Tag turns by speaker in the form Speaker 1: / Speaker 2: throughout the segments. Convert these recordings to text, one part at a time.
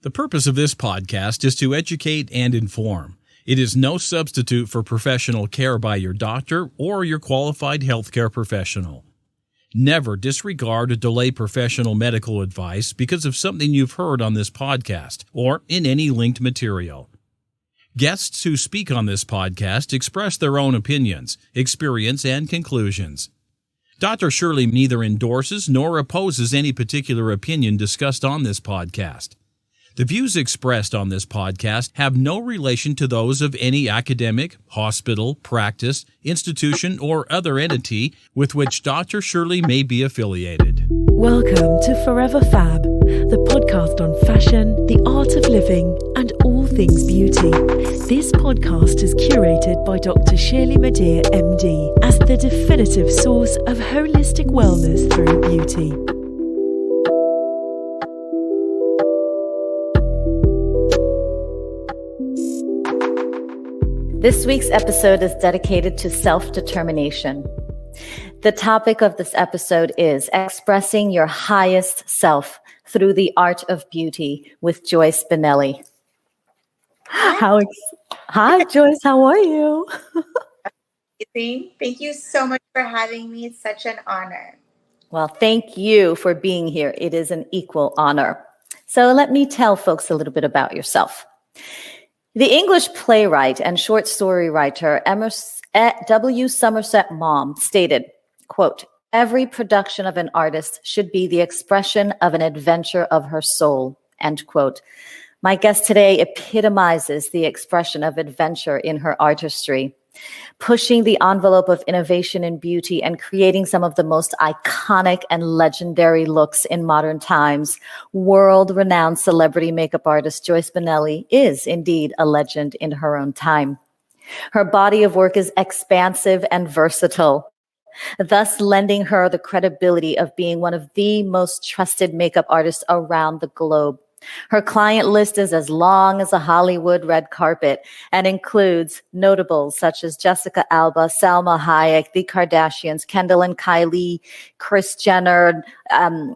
Speaker 1: The purpose of this podcast is to educate and inform. It is no substitute for professional care by your doctor or your qualified healthcare professional. Never disregard or delay professional medical advice because of something you've heard on this podcast or in any linked material. Guests who speak on this podcast express their own opinions, experience, and conclusions. Dr. Shirley neither endorses nor opposes any particular opinion discussed on this podcast. The views expressed on this podcast have no relation to those of any academic, hospital, practice, institution, or other entity with which Dr. Shirley may be affiliated.
Speaker 2: Welcome to Forever Fab, the podcast on fashion, the art of living, and all things beauty. This podcast is curated by Dr. Shirley Madhere, MD, as the definitive source of holistic wellness through beauty.
Speaker 3: This week's episode is dedicated to self-determination. The topic of this episode is expressing your highest self through the art of beauty with Joyce Bonelli. Hi, Joyce. How are you?
Speaker 4: Thank you so much for having me. It's such an honor.
Speaker 3: Well, thank you for being here. It is an equal honor. So let me tell folks a little bit about yourself. The English playwright and short story writer W. Somerset Maugham stated, quote, "Every production of an artist should be the expression of an adventure of her soul," end quote. My guest today epitomizes the expression of adventure in her artistry, pushing the envelope of innovation in beauty and creating some of the most iconic and legendary looks in modern times. World-renowned celebrity makeup artist Joyce Bonelli is indeed a legend in her own time. Her body of work is expansive and versatile, thus lending her the credibility of being one of the most trusted makeup artists around the globe. Her client list is as long as a Hollywood red carpet and includes notables such as Jessica Alba, Salma Hayek, the Kardashians, Kendall and Kylie, Kris Jenner,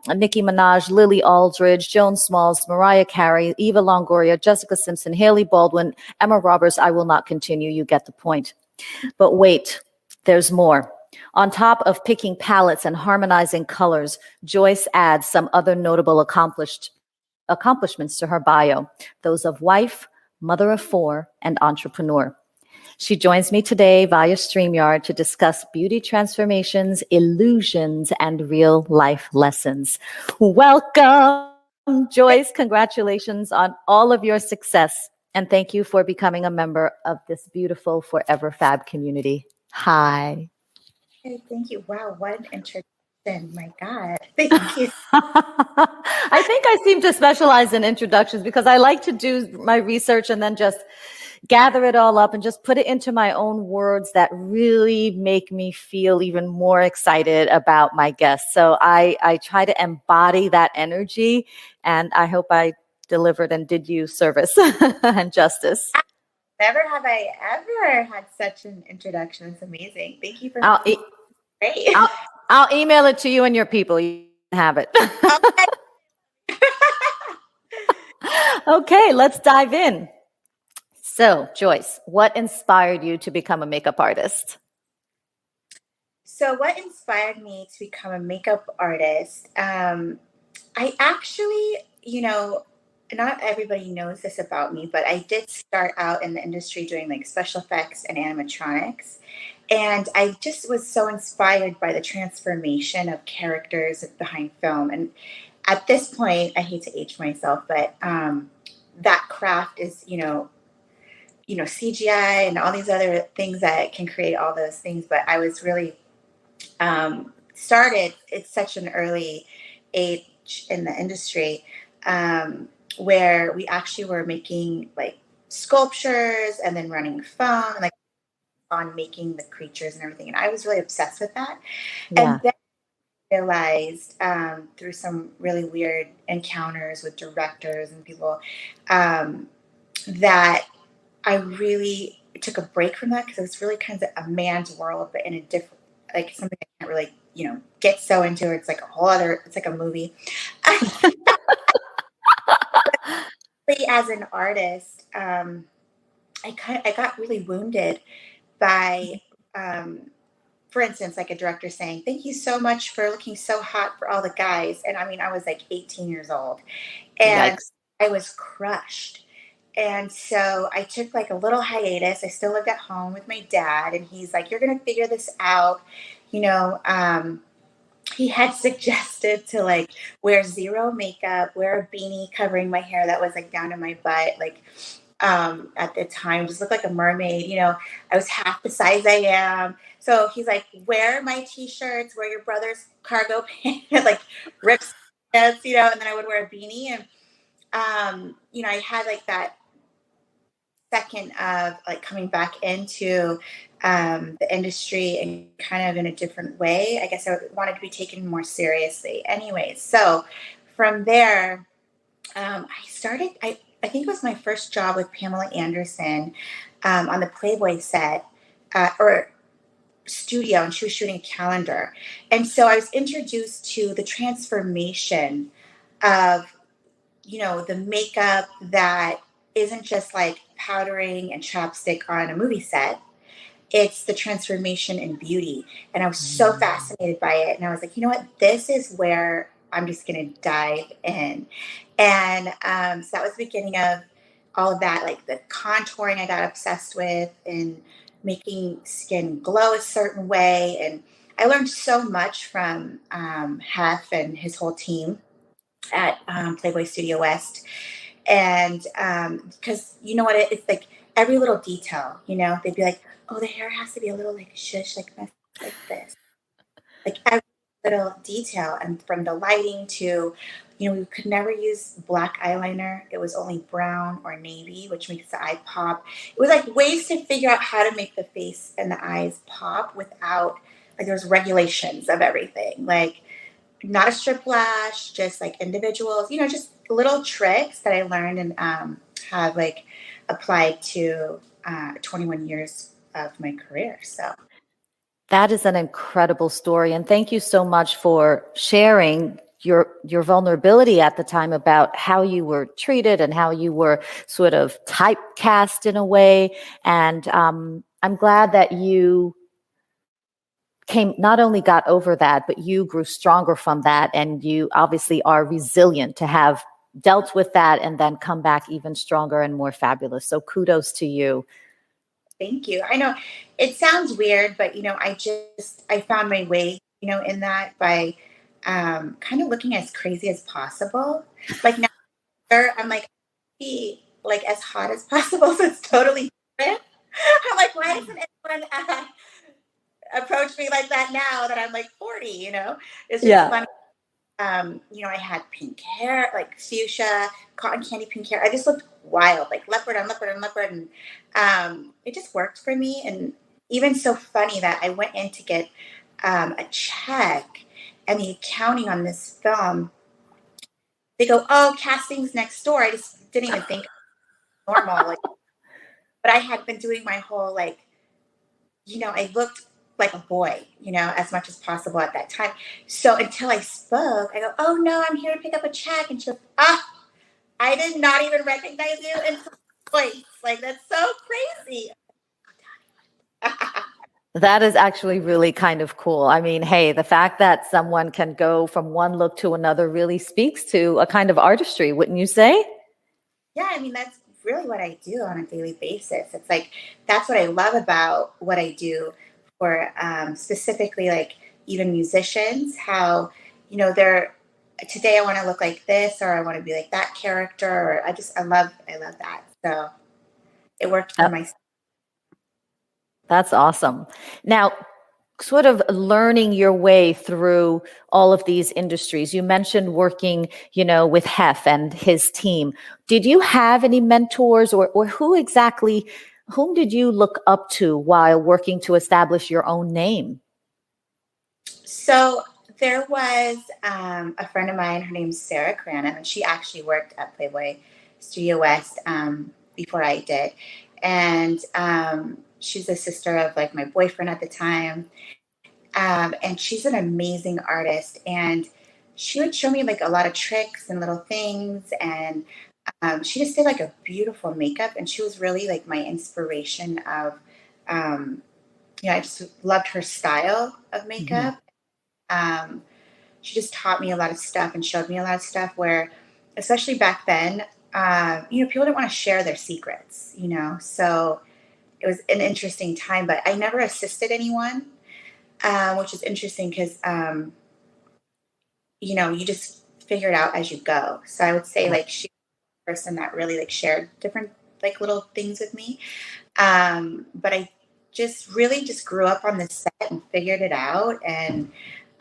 Speaker 3: Nicki Minaj, Lily Aldridge, Joan Smalls, Mariah Carey, Eva Longoria, Jessica Simpson, Hailey Baldwin, Emma Roberts. I will not continue. You get the point. But wait, there's more. On top of picking palettes and harmonizing colors, Joyce adds some other notable accomplishments to her bio, those of wife, mother of four, and entrepreneur. She joins me today via StreamYard to discuss beauty transformations, illusions, and real life lessons. Welcome, Joyce. Congratulations on all of your success. And thank you for becoming a member of this beautiful Forever Fab community. Hi.
Speaker 4: Hey, thank you. Wow, what an introduction. My God. Thank you.
Speaker 3: I think I seem to specialize in introductions because I like to do my research and then just gather it all up and just put it into my own words that really make me feel even more excited about my guests. So I try to embody that energy, and I hope I delivered and did you service and justice.
Speaker 4: Never have I ever had such an introduction. It's amazing. Thank you for great.
Speaker 3: I'll email it to you and your people. You can have it. Okay, let's dive in. So, Joyce, what inspired you to become a makeup artist?
Speaker 4: So what inspired me to become a makeup artist? I actually, not everybody knows this about me, but I did start out in the industry doing like special effects and animatronics. And I just was so inspired by the transformation of characters behind film. And at this point, I hate to age myself, but that craft is, CGI and all these other things that can create all those things. But I was really started at such an early age in the industry where we actually were making like sculptures and then running foam and like on making the creatures and everything. And I was really obsessed with that. Yeah. And then I realized through some really weird encounters with directors and people that I really took a break from that because it was really kind of a man's world, but in a different, like something I can't really, get so into. It's like a whole other, it's like a movie. as an artist, I got really wounded by, for instance, like a director saying, "Thank you so much for looking so hot for all the guys." And I mean, I was like 18 years old, and
Speaker 3: Yikes.
Speaker 4: I was crushed. And so I took like a little hiatus. I still lived at home with my dad, and he's like, "You're gonna figure this out." You know, he had suggested to like wear zero makeup, wear a beanie covering my hair that was like down to my butt, like at the time, just looked like a mermaid. You know, I was half the size I am. So he's like, wear my t-shirts, wear your brother's cargo pants, like rips, you know, and then I would wear a beanie. And, you know, I had like that second of like coming back into the industry and kind of in a different way. I guess I wanted to be taken more seriously. Anyways, so from there, I think it was my first job with Pamela Anderson on the Playboy set or studio, and she was shooting a calendar. And so I was introduced to the transformation of, you know, the makeup that isn't just like powdering and chapstick on a movie set. It's the transformation in beauty. And I was so fascinated by it. And I was like, you know what? This is where I'm just going to dive in. And so that was the beginning of all of that, like the contouring I got obsessed with and making skin glow a certain way. And I learned so much from Hef and his whole team at Playboy Studio West. And because you know what, it's like every little detail, you know, they'd be like, oh, the hair has to be a little like shush, like this, like every little detail. And from the lighting to, you know, we could never use black eyeliner. It was only brown or navy, which makes the eye pop. It was like ways to figure out how to make the face and the eyes pop without, like, there's regulations of everything. Like, not a strip lash, just like individuals, you know, just little tricks that I learned and have like applied to 21 years of my career. So
Speaker 3: That is an incredible story. And thank you so much for sharing your vulnerability at the time about how you were treated and how you were sort of typecast in a way. And I'm glad that you not only got over that, but you grew stronger from that. And you obviously are resilient to have dealt with that and then come back even stronger and more fabulous. So kudos to you.
Speaker 4: thank you. I know it sounds weird, but you know, I found my way, you know, in that by kind of looking as crazy as possible. Like now I'm like, be like as hot as possible. So it's totally different. I'm like, why doesn't anyone approach me like that now that I'm like 40, you know? It's just
Speaker 3: Yeah.
Speaker 4: fun. You know, I had pink hair, like fuchsia, cotton candy pink hair. I just looked wild, like leopard on leopard on leopard. And it just worked for me. And even so funny that I went in to get a check and the accounting on this film, they go, oh, casting's next door. I just didn't even think normal. Like, but I had been doing my whole, like, you know, I looked like a boy, you know, as much as possible at that time. So until I spoke, I go, oh no, I'm here to pick up a check. And she goes, I did not even recognize you in voice. Like, that's so crazy.
Speaker 3: That is actually really kind of cool. I mean, hey, the fact that someone can go from one look to another really speaks to a kind of artistry, wouldn't you say?
Speaker 4: Yeah, I mean, that's really what I do on a daily basis. It's like, that's what I love about what I do for specifically like even musicians, how, you know, today I want to look like this, or I want to be like that character, or I love that. So it worked for myself.
Speaker 3: That's awesome. Now, sort of learning your way through all of these industries, you mentioned working, you know, with Hef and his team. Did you have any mentors or whom did you look up to while working to establish your own name?
Speaker 4: So there was a friend of mine, her name's Sarah Crana, and she actually worked at Playboy Studio West before I did. And she's the sister of like my boyfriend at the time. And she's an amazing artist. And she would show me like a lot of tricks and little things. And She just did like a beautiful makeup, and she was really like my inspiration of, I just loved her style of
Speaker 3: Mhm.
Speaker 4: makeup. Um, she just taught me a lot of stuff and showed me a lot of stuff where, especially back then, people didn't want to share their secrets, so it was an interesting time, but I never assisted anyone, which is interesting because, you just figure it out as you go. So I would say
Speaker 3: Yeah.
Speaker 4: like she's the person that really like shared different like little things with me. But I just really just grew up on the set and figured it out. And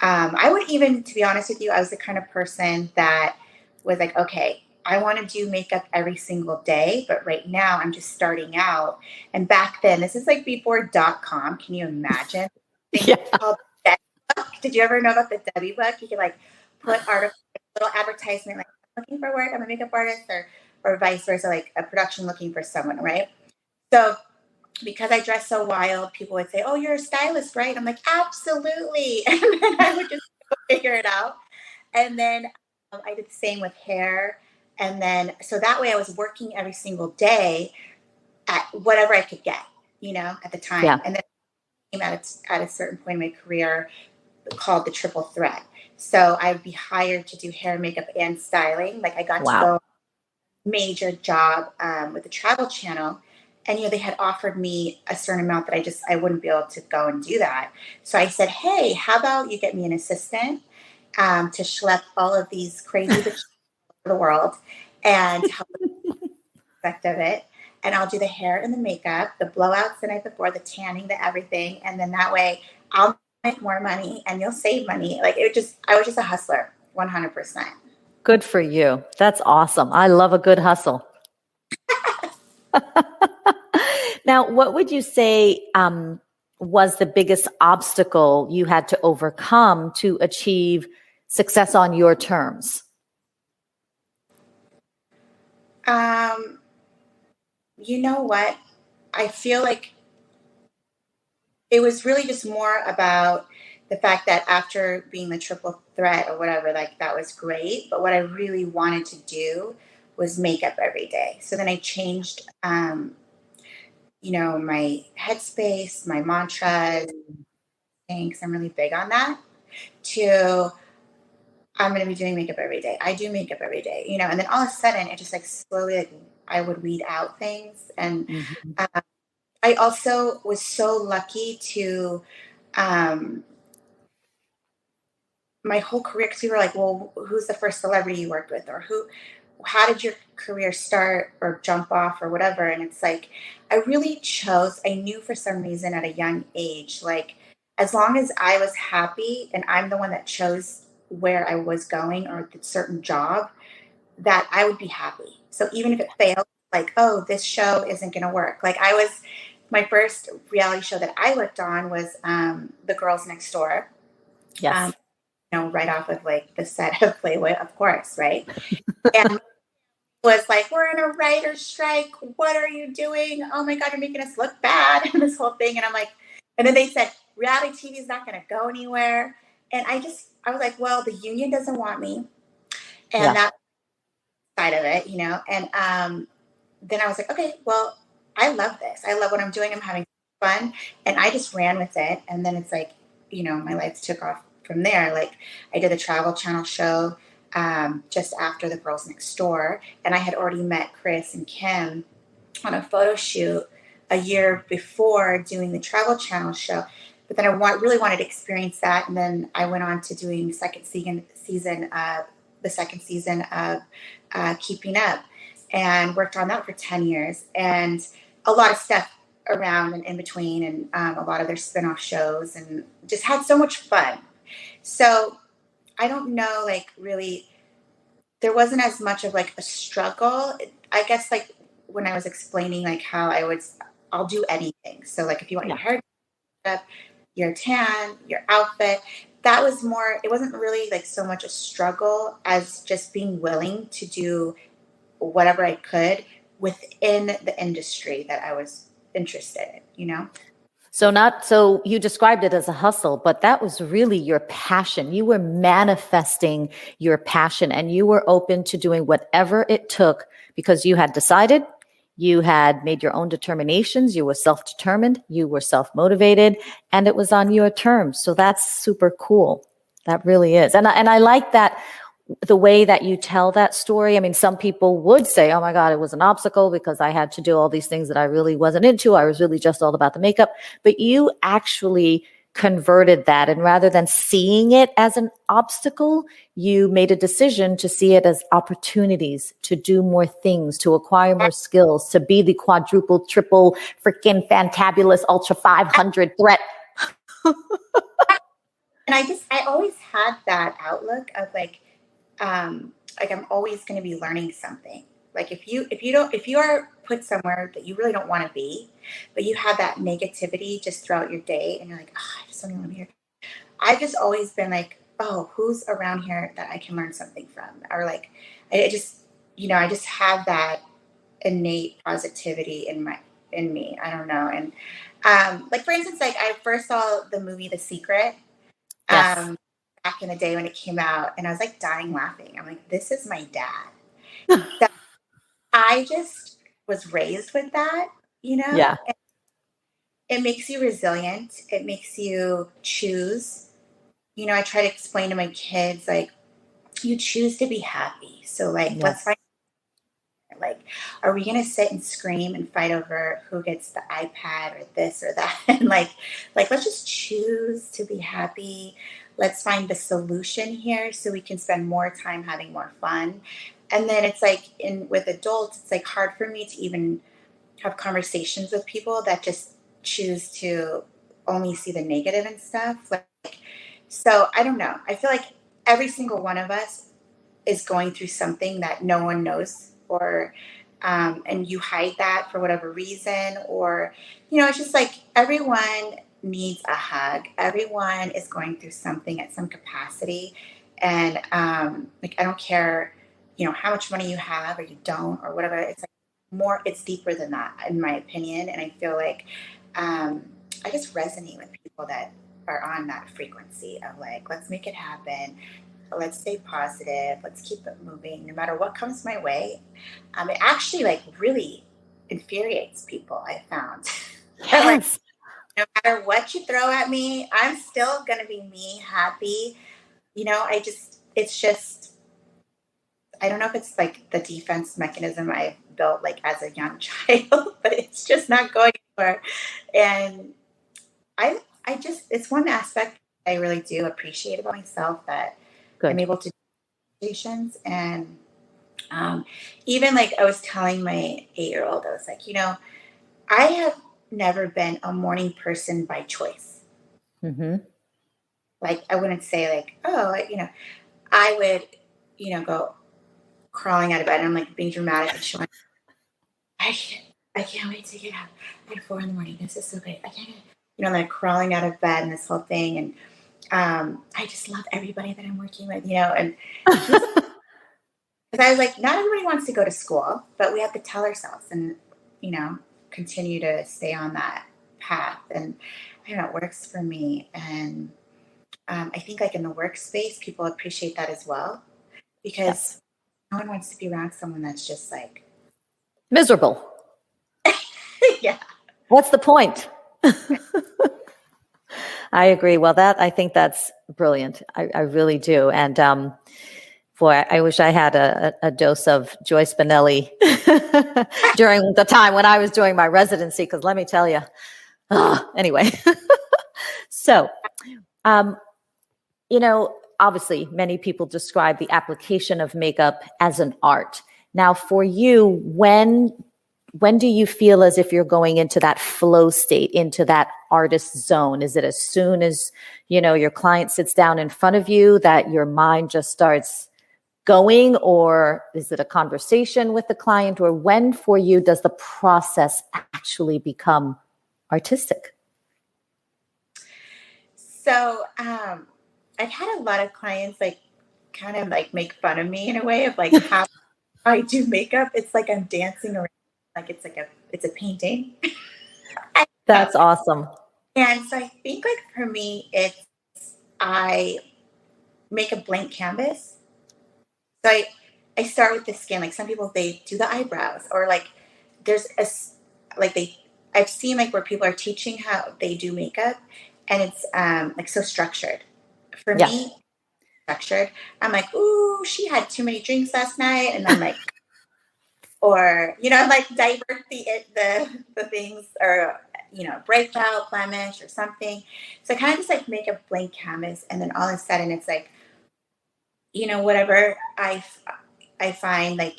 Speaker 4: I would even, to be honest with you, I was the kind of person that was like, okay, I want to do makeup every single day, but right now I'm just starting out. And back then, this is like before .com. Can you imagine? Thing
Speaker 3: Yeah.
Speaker 4: called Debbie Book. Did you ever know about the Debbie Book? You could like put little advertisement like, I'm looking for work, I'm a makeup artist, or vice versa, like a production looking for someone, right? So because I dress so wild, people would say, "Oh, you're a stylist, right?" I'm like, "Absolutely," and then I would just go figure it out. And then I did the same with hair, and then so that way I was working every single day at whatever I could get, at the time.
Speaker 3: Yeah.
Speaker 4: And then I came at a certain point in my career called the triple threat. So I would be hired to do hair, makeup, and styling. Like I got to
Speaker 3: Wow.
Speaker 4: go major job with the travel channel, and they had offered me a certain amount that I wouldn't be able to go and do that. So I said, hey, how about you get me an assistant to schlep all of these crazy bitches of the world and help with the aspect of it, and I'll do the hair and the makeup, the blowouts the night before, the tanning, the everything, and then that way I'll make more money and you'll save money. Like I was just a hustler 100%.
Speaker 3: Good for you. That's awesome. I love a good hustle. Now, what would you say was the biggest obstacle you had to overcome to achieve success on your terms?
Speaker 4: You know what? I feel like it was really just more about the fact that after being the triple threat or whatever, like that was great. But what I really wanted to do was makeup every day. So then I changed, my headspace, my mantras, because I'm really big on that, to I'm going to be doing makeup every day. I do makeup every day, and then all of a sudden it just like slowly, like I would weed out things. And
Speaker 3: Mhm.
Speaker 4: I also was so lucky to, um, my whole career, because people were like, well, who's the first celebrity you worked with, or how did your career start or jump off or whatever? And it's like, I knew for some reason at a young age, like as long as I was happy and I'm the one that chose where I was going or the certain job, that I would be happy. So even if it failed, like, oh, this show isn't going to work. Like my first reality show that I worked on was The Girls Next Door. Um,
Speaker 3: Yes.
Speaker 4: right off of like the set of Playboy, of course, right? And was like, we're in a writer's strike. What are you doing? Oh my God, you're making us look bad and this whole thing. And I'm like, and then they said, reality TV is not going to go anywhere. And I was like, well, the union doesn't want me. And
Speaker 3: Yeah.
Speaker 4: that side of it, and then I was like, okay, well, I love this. I love what I'm doing. I'm having fun. And I just ran with it. And then it's like, my lights took off from there. Like I did a travel channel show just after The Girls Next Door. And I had already met Kris and Kim on a photo shoot a year before doing the travel channel show. But then really wanted to experience that. And then I went on to doing the second season of Keeping Up, and worked on that for 10 years, and a lot of stuff around and in between, and a lot of their spin-off shows, and just had so much fun. So I don't know, like really, there wasn't as much of like a struggle. I guess like when I was explaining like how I'll do anything. So like if you want your
Speaker 3: Yeah.
Speaker 4: hair up, your tan, your outfit, that was more, it wasn't really like so much a struggle as just being willing to do whatever I could within the industry that I was interested in,
Speaker 3: So you described it as a hustle, but that was really your passion. You were manifesting your passion and you were open to doing whatever it took because you had decided, you had made your own determinations, you were self-determined, you were self-motivated, and it was on your terms. So that's super cool. That really is. And I like that, the way that you tell that story. I mean, some people would say, oh my God, it was an obstacle because I had to do all these things that I really wasn't into. I was really just all about the makeup. But you actually converted that. And rather than seeing it as an obstacle, you made a decision to see it as opportunities to do more things, to acquire more skills, to be the quadruple, triple, freaking fantabulous, ultra 500 threat.
Speaker 4: And I always had that outlook of like I'm always going to be learning something. Like if you are put somewhere that you really don't want to be, but you have that negativity just throughout your day and you're like, oh, I just don't even want to be here. I've just always been like, oh, who's around here that I can learn something from? Or like, I just have that innate positivity in me. I don't know. And like for instance, like I first saw the movie The Secret.
Speaker 3: Yes.
Speaker 4: Back in the day when it came out, and I was like dying laughing. I'm like, this is my dad. That I just was raised with that,
Speaker 3: Yeah.
Speaker 4: And it makes you resilient. It makes you choose. I try to explain to my kids, like, you choose to be happy. So like,
Speaker 3: Yes.
Speaker 4: let's find, like, are we going to sit and scream and fight over who gets the iPad or this or that? And like, let's just choose to be happy. Let's find the solution here so we can spend more time having more fun. And then it's like with adults, it's like hard for me to even have conversations with people that just choose to only see the negative and stuff. Like, so I don't know. I feel like every single one of us is going through something that no one knows, or and you hide that for whatever reason, or it's just like everyone needs a hug. Everyone is going through something at some capacity, and like I don't care how much money you have or you don't or whatever. It's like it's deeper than that, in my opinion. And I feel like I just resonate with people that are on that frequency of like, let's make it happen. Let's stay positive. Let's keep it moving no matter what comes my way. It actually like really infuriates people, I found.
Speaker 3: Yes.
Speaker 4: No matter what you throw at me, I'm still going to be me, happy. It's just, I don't know if it's like the defense mechanism I built like as a young child, but it's just not going anywhere. And it's one aspect I really do appreciate about myself, that
Speaker 3: Good.
Speaker 4: I'm able to do conversations. And even like I was telling my 8-year-old, I was like, I have never been a morning person by choice.
Speaker 3: Mm-hmm.
Speaker 4: Like I wouldn't say like, oh, I would, go crawling out of bed and I'm like being dramatic and showing, I can't wait to get up at 4 a.m. This is so great. I can't, like crawling out of bed and this whole thing. And I just love everybody that I'm working with, and because I was like, not everybody wants to go to school, but we have to tell ourselves and, continue to stay on that path. And I don't know, it works for me. And I think like in the workspace, people appreciate that as well, because no one wants to be around someone that's just like
Speaker 3: miserable.
Speaker 4: Yeah.
Speaker 3: What's the point? I agree. Well, I think that's brilliant. I really do. And boy, I wish I had a dose of Joyce Spinelli during the time when I was doing my residency, because let me tell you. Anyway, so, obviously many people describe the application of makeup as an art. Now, for you, when do you feel as if you're going into that flow state, into that artist zone? Is it as soon as, your client sits down in front of you that your mind just starts going, or is it a conversation with the client, or when for you does the process actually become artistic?
Speaker 4: So I've had a lot of clients like kind of like make fun of me in a way of like how I do makeup. It's like I'm dancing around, like it's a painting.
Speaker 3: That's awesome.
Speaker 4: And so I think like for me, I make a blank canvas. So I start with the skin. Like some people, they do the eyebrows, or like there's like I've seen like where people are teaching how they do makeup, and it's like so structured. For
Speaker 3: Yeah.
Speaker 4: me, structured. I'm like, ooh, she had too many drinks last night, and I'm like, or like divert the things, or breakout, blemish, or something. So I kind of just like make a blank canvas, and then all of a sudden it's like, whatever I find, like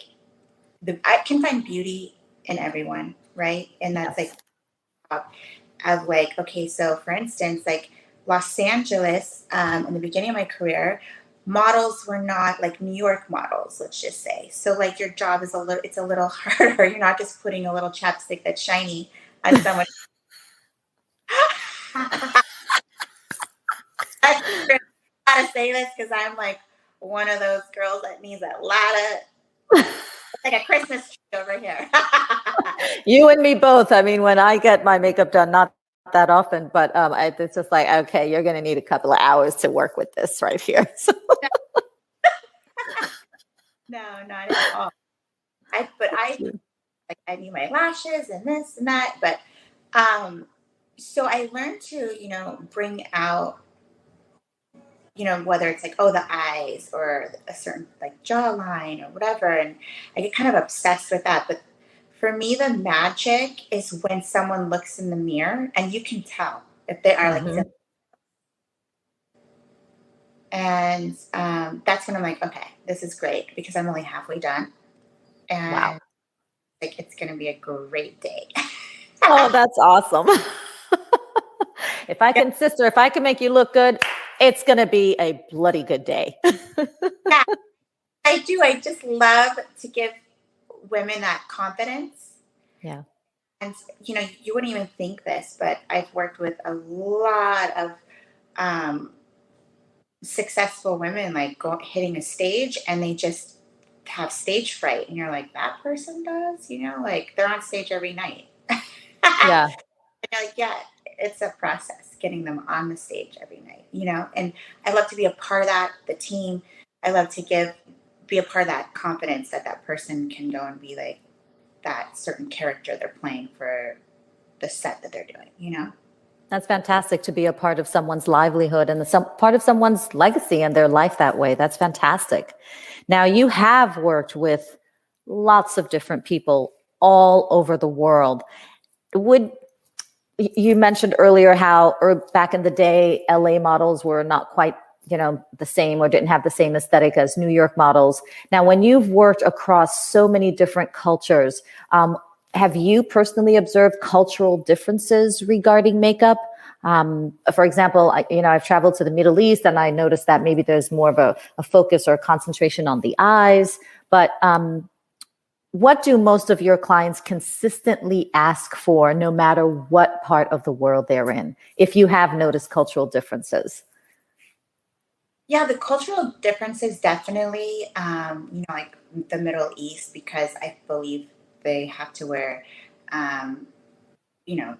Speaker 4: I can find beauty in everyone, right? And that's
Speaker 3: Yes.
Speaker 4: like of like, okay, so for instance, like Los Angeles, in the beginning of my career, models were not like New York models, let's just say. So like your job is it's a little harder. You're not just putting a little chapstick that's shiny on someone. I gotta say this because I'm like one of those girls that needs a lot of, like a Christmas tree over here.
Speaker 3: You and me both. I mean, when I get my makeup done, not that often, but it's just like, okay, you're going to need a couple of hours to work with this right here. So.
Speaker 4: No, not at all. Like I need my lashes and this and that, but so I learned to bring out whether it's like, oh, the eyes or a certain like jawline or whatever, and I get kind of obsessed with that. But for me, the magic is when someone looks in the mirror and you can tell if they are like, and that's when I'm like, okay, this is great because I'm only halfway done, and
Speaker 3: Wow.
Speaker 4: like it's gonna be a great day.
Speaker 3: Oh, that's awesome. If I can make you look good, it's going to be a bloody good day.
Speaker 4: Yeah, I do. I just love to give women that confidence.
Speaker 3: Yeah.
Speaker 4: And you wouldn't even think this, but I've worked with a lot of um, successful women, like hitting a stage, and they just have stage fright, and you're like, that person does, like they're on stage every night.
Speaker 3: Yeah.
Speaker 4: And you're like, yeah, it's a process getting them on the stage every night, and I love to be a part of that, the team. I love to be a part of that confidence that that person can go and be like that certain character they're playing for the set that they're doing.
Speaker 3: That's fantastic to be a part of someone's livelihood and part of someone's legacy and their life that way. That's fantastic. Now, you have worked with lots of different people all over the world. You mentioned earlier how back in the day, LA models were not quite, the same, or didn't have the same aesthetic as New York models. Now, when you've worked across so many different cultures, have you personally observed cultural differences regarding makeup? For example, I've traveled to the Middle East, and I noticed that maybe there's more of a focus or a concentration on the eyes. But what do most of your clients consistently ask for, no matter what part of the world they're in, if you have noticed cultural differences?
Speaker 4: Yeah, the cultural differences definitely, like the Middle East, because I believe they have to wear, um, you know,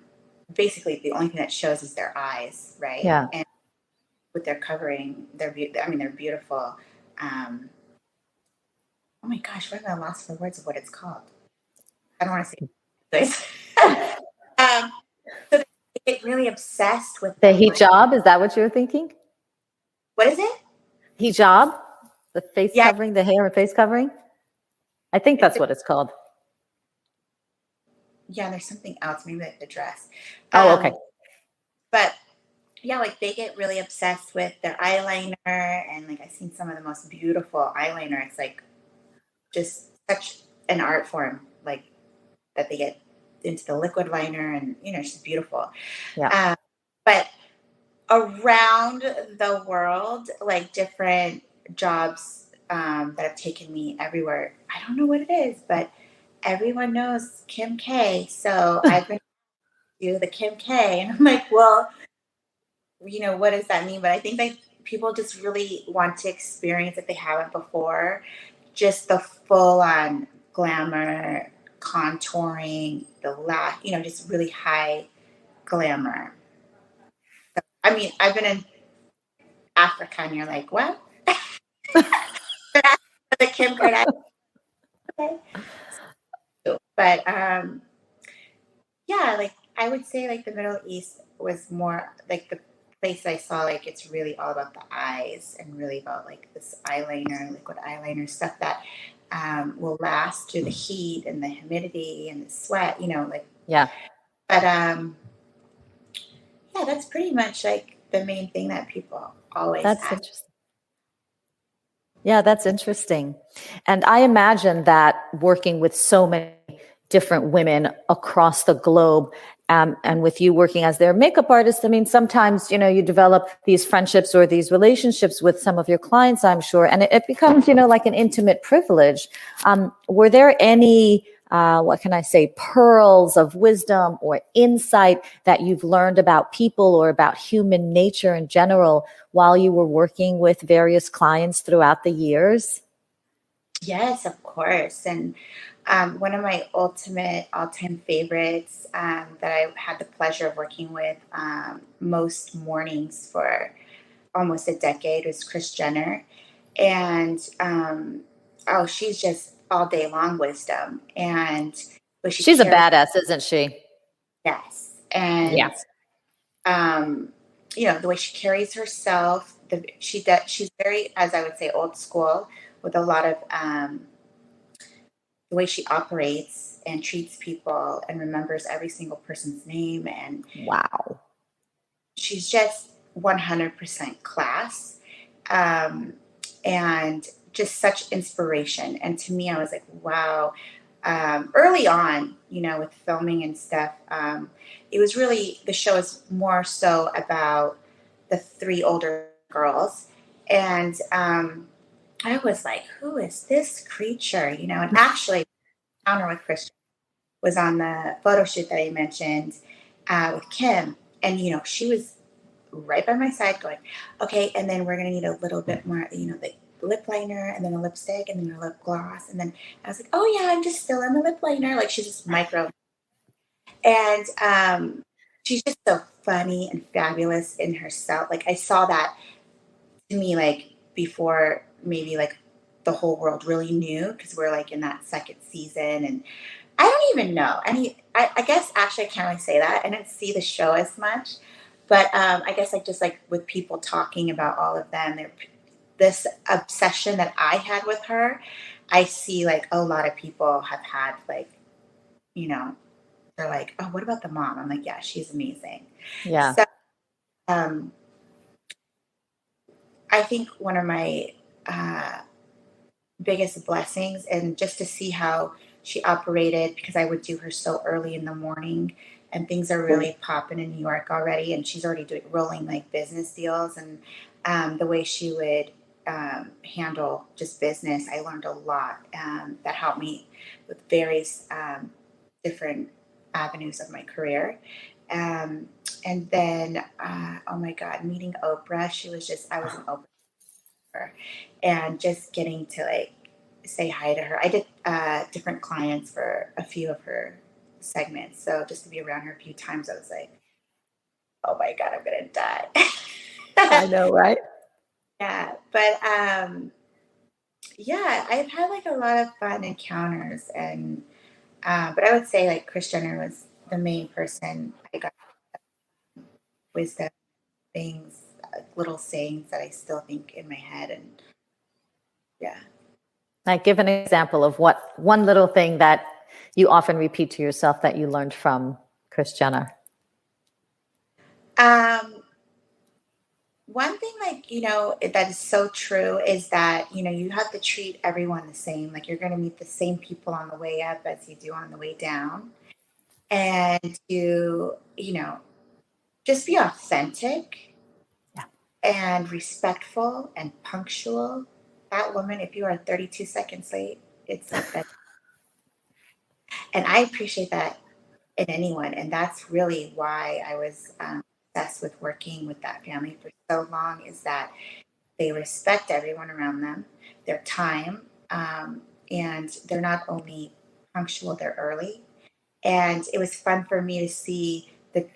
Speaker 4: basically the only thing that shows is their eyes, right?
Speaker 3: Yeah.
Speaker 4: And with their covering, they're beautiful. Um, oh my gosh, what am I lost for words of what it's called? I don't want to say this. So they get really obsessed with
Speaker 3: The hijab, is that what you're thinking?
Speaker 4: what is it?
Speaker 3: Hijab? The face
Speaker 4: Yeah.
Speaker 3: covering, the hair and face covering? I think that's what it's called.
Speaker 4: Yeah, there's something else, maybe like the dress.
Speaker 3: Oh, okay.
Speaker 4: But yeah, like they get really obsessed with their eyeliner, and like I've seen some of the most beautiful eyeliner. It's like just such an art form, like that they get into the liquid liner, and it's just beautiful.
Speaker 3: Yeah.
Speaker 4: But around the world, like different jobs that have taken me everywhere. I don't know what it is, but everyone knows Kim K. So I've been to the Kim K, and I'm like, well, what does that mean? But I think that people just really want to experience, if they haven't before, just the full on glamour, contouring, just really high glamour. I mean, I've been in Africa and you're like, what? The Kim Kardashian. Okay. But yeah, like I would say like the Middle East was more like the place I saw like it's really all about the eyes and really about like this eyeliner, liquid eyeliner stuff that will last through the heat and the humidity and the sweat, like
Speaker 3: Yeah.
Speaker 4: but yeah, that's pretty much like the main thing that people always
Speaker 3: That's
Speaker 4: ask.
Speaker 3: interesting. Yeah, that's interesting. And I imagine that working with so many different women across the globe, and with you working as their makeup artist, I mean, sometimes, you develop these friendships or these relationships with some of your clients, I'm sure, and it becomes, like an intimate privilege. Were there any, what can I say, pearls of wisdom or insight that you've learned about people or about human nature in general while you were working with various clients throughout the years?
Speaker 4: Yes, of course. And one of my ultimate all-time favorites that I had the pleasure of working with most mornings for almost a decade was Kris Jenner. And oh, she's just all day long wisdom. And but
Speaker 3: She's a badass, isn't she?
Speaker 4: yes. And
Speaker 3: Yeah.
Speaker 4: the way she carries herself, she's very, as I would say, old school with a lot of the way she operates and treats people and remembers every single person's name. And
Speaker 3: Wow.
Speaker 4: she's just 100% class and just such inspiration. And to me, I was like, wow. Early on, with filming and stuff, it was really, the show is more so about the three older girls. And I was like, who is this creature? And actually, encounter with Kris was on the photo shoot that I mentioned with Kim. And, she was right by my side going, okay, and then we're going to need a little bit more, the lip liner and then a lipstick and then a lip gloss. And then I was like, oh yeah, I'm just still on the lip liner. Like she's just micro. And she's just so funny and fabulous in herself. Like I saw that to me, like before maybe like the whole world really knew, because we're like in that second season. And I don't even know. I guess actually I can't really say that. I didn't see the show as much. But I guess like just like with people talking about all of them, this obsession that I had with her, I see like a lot of people have had like, they're like, oh, what about the mom? I'm like, yeah, she's amazing.
Speaker 3: Yeah.
Speaker 4: So I think one of my biggest blessings, and just to see how she operated, because I would do her so early in the morning and things are really popping in New York already. And she's already rolling like business deals, and the way she would handle just business, I learned a lot that helped me with various different avenues of my career. And then, oh my God, meeting Oprah, I was an Oprah, and just getting to like say hi to her. I did different clients for a few of her segments. So just to be around her a few times, I was like, oh my God, I'm going to die.
Speaker 3: I know, right?
Speaker 4: Yeah. But yeah, I've had like a lot of fun encounters, and but I would say like Kris Jenner was the main person I got wisdom, things, little sayings that I still think in my head. And yeah.
Speaker 3: Like, give an example of what one little thing that you often repeat to yourself that you learned from Kris Jenner.
Speaker 4: One thing, like, that is so true is that, you have to treat everyone the same. Like, you're going to meet the same people on the way up as you do on the way down. And just be authentic and respectful and punctual. That woman, if you are 32 seconds late, it's like that. And I appreciate that in anyone. And that's really why I was obsessed with working with that family for so long, is that they respect everyone around them, their time, and they're not only punctual, they're early. And it was fun for me to see the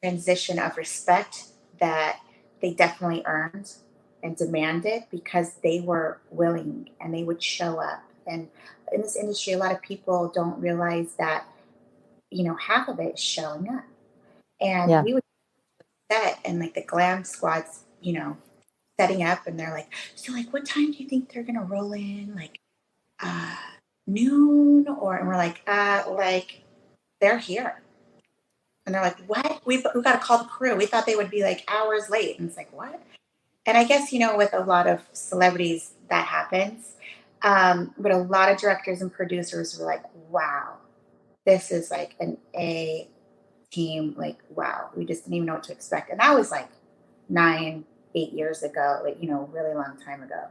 Speaker 4: transition of respect that they definitely earned and demanded because they were willing and they would show up. And in this industry, a lot of people don't realize that, half of it is showing up. And
Speaker 3: Yeah.
Speaker 4: we would set and like the glam squads, setting up, and they're like, so like, what time do you think they're gonna roll in? Like noon, and we're like they're here. And they're like, what? We got to call the crew. We thought they would be like hours late. And it's like, what? And I guess, with a lot of celebrities that happens. But a lot of directors and producers were like, wow, this is like an A team. Like, wow, we just didn't even know what to expect. And that was like 8 years ago, like, really long time ago.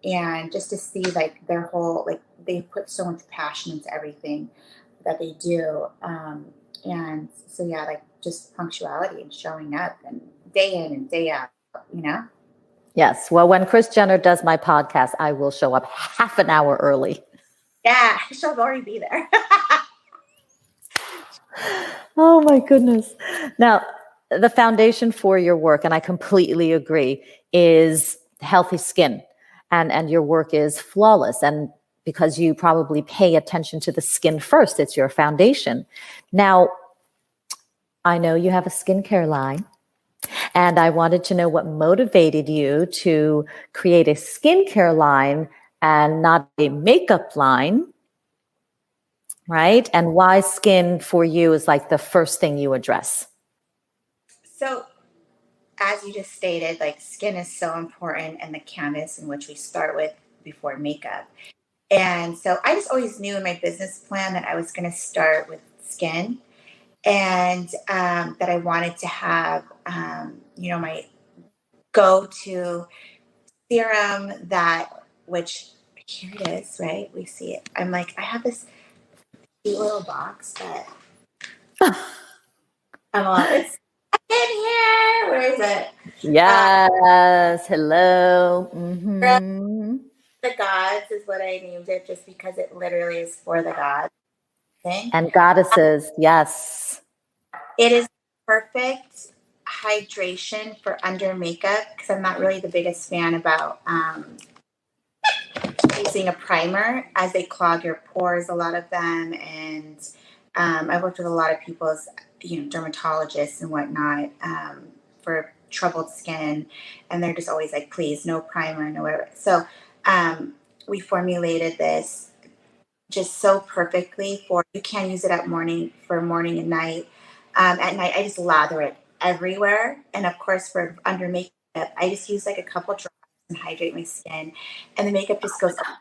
Speaker 4: And just to see like their whole, like they put so much passion into everything that they do. And so, yeah, like just punctuality and showing up and day in and day out,
Speaker 3: Yes. Well, when Kris Jenner does my podcast, I will show up half an hour early.
Speaker 4: Yeah, she'll already be there.
Speaker 3: Oh my goodness. Now, the foundation for your work, and I completely agree, is healthy skin. And your work is flawless. And because you probably pay attention to the skin first, it's your foundation. Now, I know you have a skincare line, and I wanted to know what motivated you to create a skincare line and not a makeup line, right? And why skin for you is like the first thing you address.
Speaker 4: So, as you just stated, like skin is so important and the canvas in which we start with before makeup. And so I just always knew in my business plan that I was going to start with skin, and that I wanted to have, my go-to serum which here it is, right? We see it. I'm like, I have this cute little box that it's in here. Where is it?
Speaker 3: Yes. Hello. Mm-hmm.
Speaker 4: The gods is what I named it, just because it literally is for the gods. Okay?
Speaker 3: And goddesses. Yes.
Speaker 4: It is perfect hydration for under makeup, because I'm not really the biggest fan about using a primer, as they clog your pores, a lot of them. And I've worked with a lot of people as dermatologists and whatnot, for troubled skin, and they're just always like, please, no primer, no whatever. So we formulated this just so perfectly you can use it for morning and night. At night, I just lather it everywhere. And of course, for under makeup, I just use like a couple drops and hydrate my skin, and the makeup just goes up.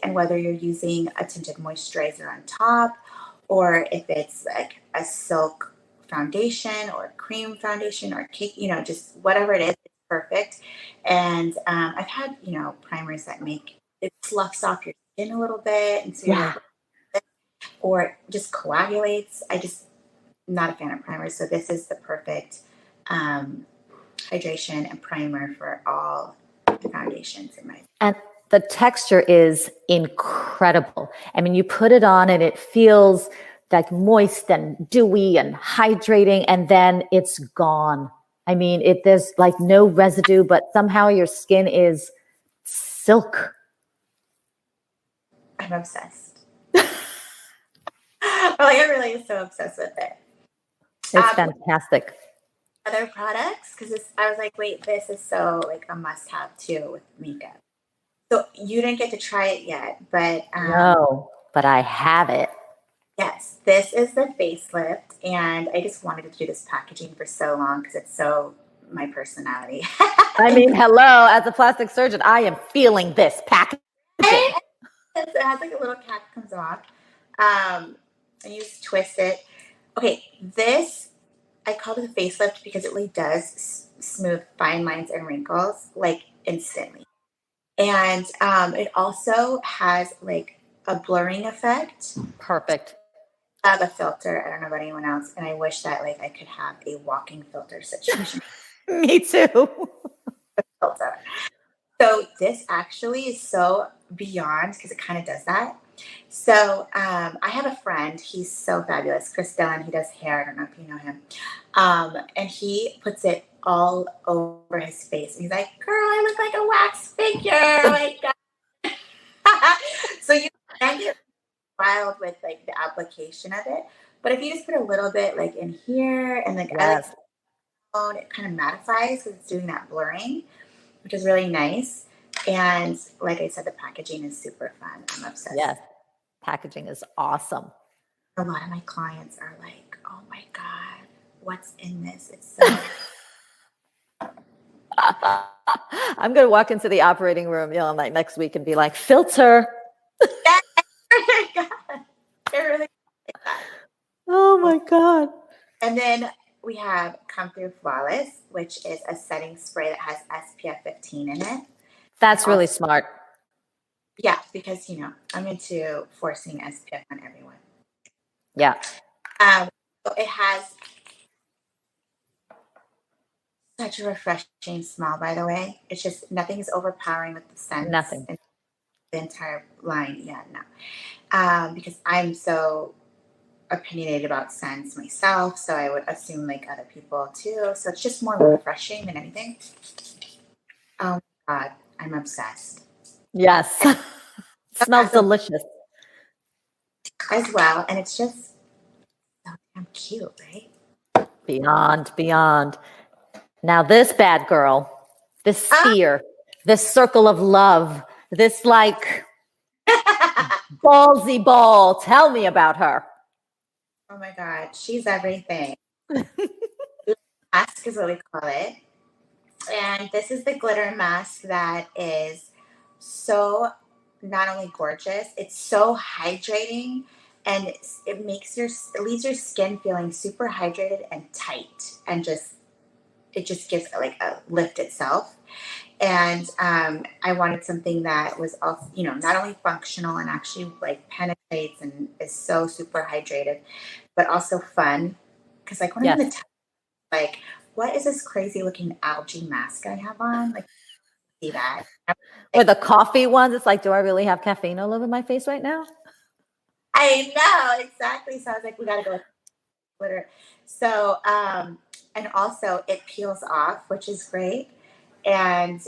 Speaker 4: And whether you're using a tinted moisturizer on top, or if it's like a silk foundation or a cream foundation or a cake, just whatever it is, it's perfect. And I've had, primers that it fluffs off your skin a little bit, and so or it just coagulates. I'm not a fan of primers, so this is the perfect hydration and primer for all the foundations in my.
Speaker 3: And the texture is incredible. I mean, you put it on and it feels like moist and dewy and hydrating, and then it's gone. I mean, there's like no residue, but somehow your skin is silk.
Speaker 4: I'm obsessed. I'm really so obsessed with it.
Speaker 3: It's fantastic.
Speaker 4: Other products, because I was like, wait, this is so like a must-have too with makeup. So you didn't get to try it yet, but
Speaker 3: no, but I have it.
Speaker 4: Yes, this is the Facelift, and I just wanted to do this packaging for so long because it's so my personality.
Speaker 3: I mean, hello, as a plastic surgeon, I am feeling this packaging.
Speaker 4: It has like a little cap comes off, and you just twist it. Okay, this I called it the Facelift because it really does smooth fine lines and wrinkles like instantly. And it also has like a blurring effect.
Speaker 3: Perfect.
Speaker 4: I have a filter. I don't know about anyone else. And I wish that like I could have a walking filter situation.
Speaker 3: Me too.
Speaker 4: Filter. So this actually is so beyond, because it kind of does that. So I have a friend. He's so fabulous. Kris Jenner. He does hair. I don't know if you know him. And he puts it all over his face. And he's like, girl, I look like a wax figure. Oh my God. So you can get wild with like the application of it. But if you just put a little bit like in here and like I like
Speaker 3: Yes.
Speaker 4: it kind of mattifies because it's doing that blurring, which is really nice. And like I said, the packaging is super fun. I'm obsessed.
Speaker 3: Yes. Packaging is awesome.
Speaker 4: A lot of my clients are like, oh my God, what's in this? It's so
Speaker 3: I'm going to walk into the operating room, like next week and be like, filter.
Speaker 4: oh my God. It really is that.
Speaker 3: Oh my God.
Speaker 4: And then we have Come Through Flawless, which is a setting spray that has SPF 15 in it.
Speaker 3: That's really smart.
Speaker 4: Yeah, because, I'm into forcing SPF on everyone.
Speaker 3: Yeah.
Speaker 4: So it has such a refreshing smell, by the way. It's just nothing is overpowering with the scent.
Speaker 3: Nothing.
Speaker 4: The entire line. Yeah, no. Because I'm so opinionated about scents myself, so I would assume like other people too. So it's just more refreshing than anything. Oh my God, I'm obsessed.
Speaker 3: Yes. Smells delicious.
Speaker 4: As well. And it's just so damn cute, right?
Speaker 3: Beyond. Now this bad girl, this sphere, this circle of love, this like ballsy ball. Tell me about her.
Speaker 4: Oh my God, she's everything. Mask is what we call it. And this is the glitter mask that is so not only gorgeous, it's so hydrating, and it leaves your skin feeling super hydrated and tight, and it just gives like a lift itself. And I wanted something that was also, not only functional and actually like penetrates and is so super hydrated, but also fun. Because like when I'm in the like, what is this crazy looking algae mask I have on? Like, see that?
Speaker 3: Or the coffee ones. It's like, do I really have caffeine all over my face right now?
Speaker 4: I know, exactly. So I was like, we got to go with glitter. So, and also it peels off, which is great. And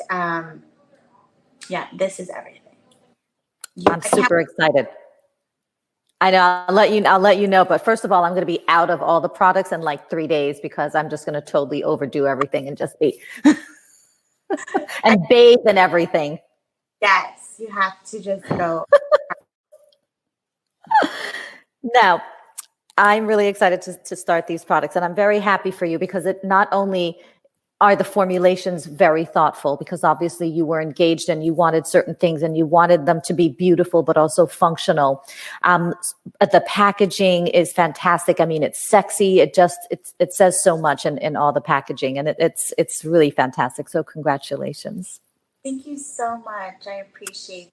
Speaker 4: yeah, this is everything.
Speaker 3: I'm super excited. I know. I'll let you know. But first of all, I'm going to be out of all the products in like 3 days because I'm just going to totally overdo everything and just be and bathe and everything.
Speaker 4: Yes, you have to just go.
Speaker 3: Now, I'm really excited to start these products, and I'm very happy for you because it not only are the formulations very thoughtful, because obviously you were engaged and you wanted certain things and you wanted them to be beautiful, but also functional. The packaging is fantastic. I mean, it's sexy. It says so much in all the packaging, and it's really fantastic. So congratulations.
Speaker 4: Thank you so much. I appreciate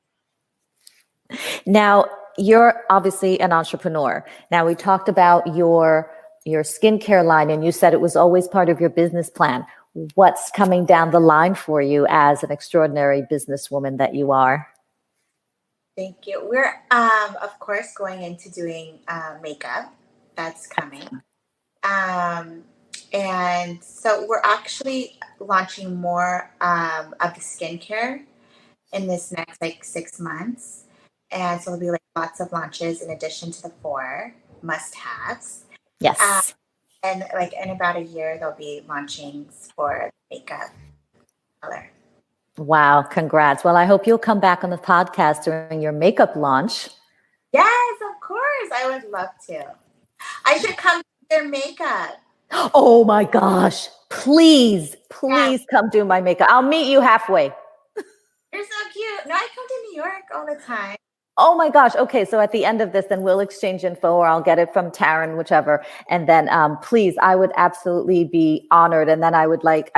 Speaker 4: it.
Speaker 3: Now, you're obviously an entrepreneur. Now, we talked about your skincare line, and you said it was always part of your business plan. What's coming down the line for you as an extraordinary businesswoman that you are?
Speaker 4: Thank you. We're, of course, going into doing makeup. That's coming. And so we're actually launching more of the skincare in this next like 6 months. And so there'll be like lots of launches in addition to the 4 must-haves.
Speaker 3: Yes.
Speaker 4: And like in about a year, there'll be launchings for makeup color.
Speaker 3: Wow. Congrats. Well, I hope you'll come back on the podcast during your makeup launch.
Speaker 4: Yes, of course. I would love to. I should come to their makeup.
Speaker 3: Oh my gosh. Please come do my makeup. I'll meet you halfway.
Speaker 4: You're so cute. No, I come to New York all the time.
Speaker 3: Oh my gosh. Okay. So at the end of this, then we'll exchange info, or I'll get it from Taryn, whichever. And then please, I would absolutely be honored. And then I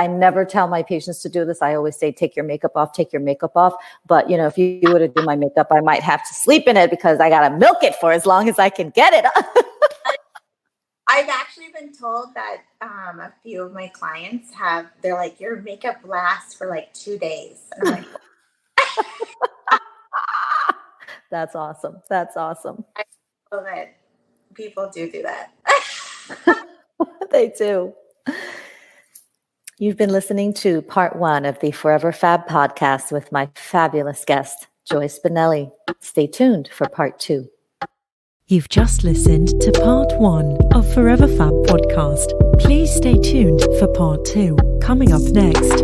Speaker 3: never tell my patients to do this. I always say, take your makeup off. But if you were to do my makeup, I might have to sleep in it because I got to milk it for as long as I can get it.
Speaker 4: I've actually been told that a few of my clients they're like, your makeup lasts for like 2 days. And I'm like,
Speaker 3: That's awesome. That's awesome.
Speaker 4: I know that people do that.
Speaker 3: They do. You've been listening to part 1 of the Forever Fab podcast with my fabulous guest, Joyce Spinelli. Stay tuned for part 2.
Speaker 2: You've just listened to part 1 of Forever Fab podcast. Please stay tuned for part 2, coming up next.